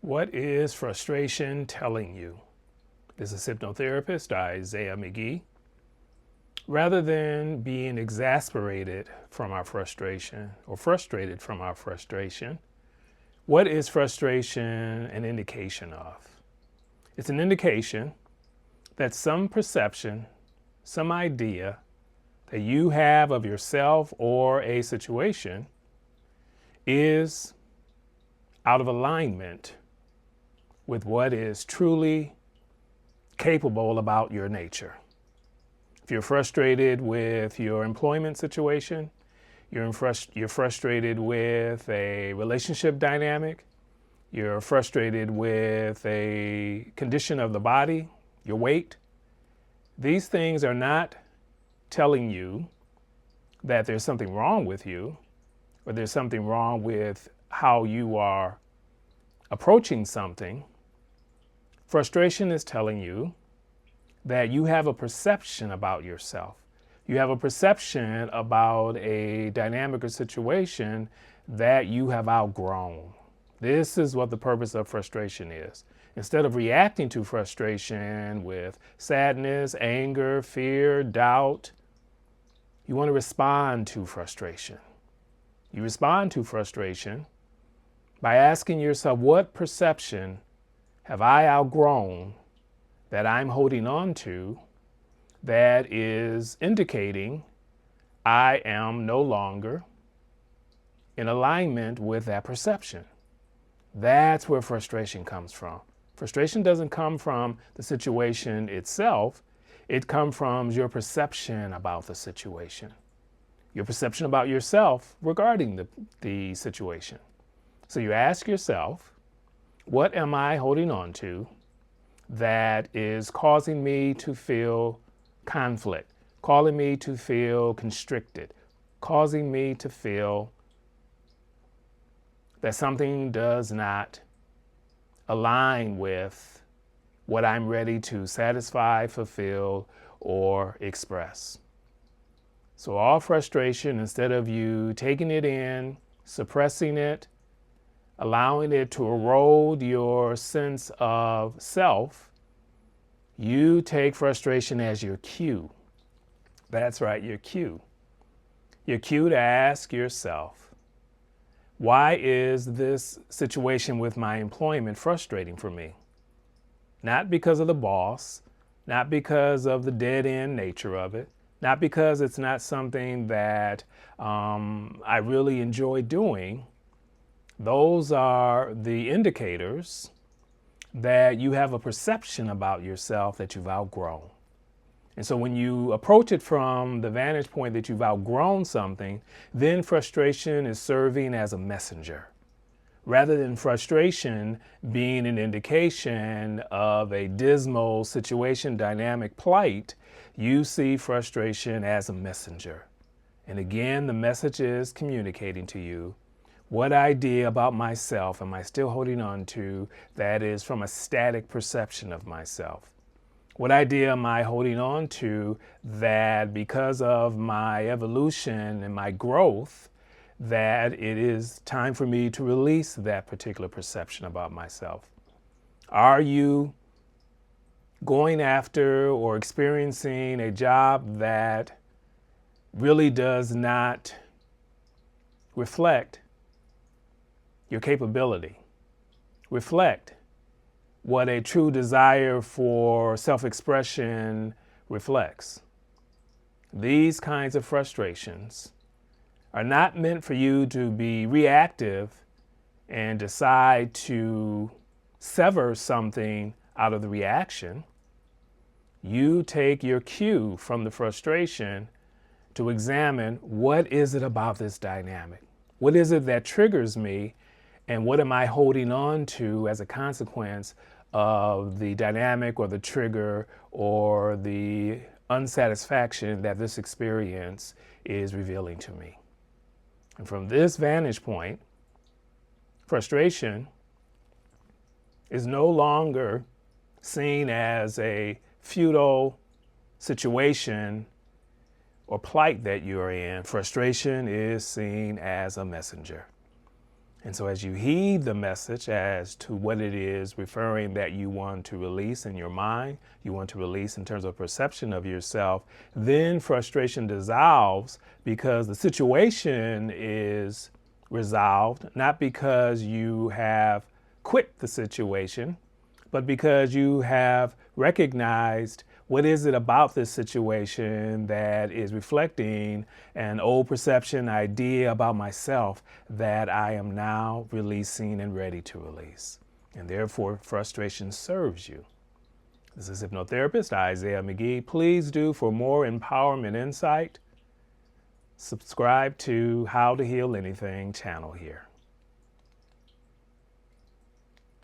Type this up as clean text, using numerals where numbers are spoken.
What is frustration telling you? This is hypnotherapist Isaiah McGee. Rather than being exasperated from our frustration or frustrated from our frustration, what is frustration an indication of? It's an indication that some perception, some idea that you have of yourself or a situation is out of alignment with what is truly capable about your nature. If you're frustrated with your employment situation, you're frustrated with a relationship dynamic, you're frustrated with a condition of the body, your weight, these things are not telling you that there's something wrong with you or there's something wrong with how you are approaching something. Frustration is telling you that you have a perception about yourself. You have a perception about a dynamic or situation that you have outgrown. This is what the purpose of frustration is. Instead of reacting to frustration with sadness, anger, fear, doubt, you want to respond to frustration. You respond to frustration by asking yourself, what perception have I outgrown that I'm holding on to that is indicating I am no longer in alignment with that perception? That's where frustration comes from. Frustration doesn't come from the situation itself. It comes from your perception about the situation, your perception about yourself regarding the situation. So you ask yourself, what am I holding on to that is causing me to feel conflict, causing me to feel constricted, causing me to feel that something does not align with what I'm ready to satisfy, fulfill, or express? So all frustration, instead of you taking it in, suppressing it, allowing it to erode your sense of self, you take frustration as your cue. That's right, your cue. Your cue to ask yourself, why is this situation with my employment frustrating for me? Not because of the boss, not because of the dead-end nature of it, not because it's not something that I really enjoy doing. Those are the indicators that you have a perception about yourself that you've outgrown. And so when you approach it from the vantage point that you've outgrown something, then frustration is serving as a messenger. Rather than frustration being an indication of a dismal situation, dynamic plight, you see frustration as a messenger. And again, the message is communicating to you, what idea about myself am I still holding on to that is from a static perception of myself? What idea am I holding on to that because of my evolution and my growth, that it is time for me to release that particular perception about myself? Are you going after or experiencing a job that really does not reflect your capability, reflect what a true desire for self-expression reflects? These kinds of frustrations are not meant for you to be reactive and decide to sever something out of the reaction. You take your cue from the frustration to examine, what is it about this dynamic? What is it that triggers me? And what am I holding on to as a consequence of the dynamic or the trigger or the unsatisfaction that this experience is revealing to me? And from this vantage point, frustration is no longer seen as a futile situation or plight that you're in. Frustration is seen as a messenger. And so as you heed the message as to what it is referring that you want to release in your mind, you want to release in terms of perception of yourself, then frustration dissolves because the situation is resolved, not because you have quit the situation, but because you have recognized what is it about this situation that is reflecting an old perception, idea about myself that I am now releasing and ready to release. And therefore, frustration serves you. This is Hypnotherapist Isaiah McGee. Please do, for more empowerment insight, subscribe to How to Heal Anything channel here.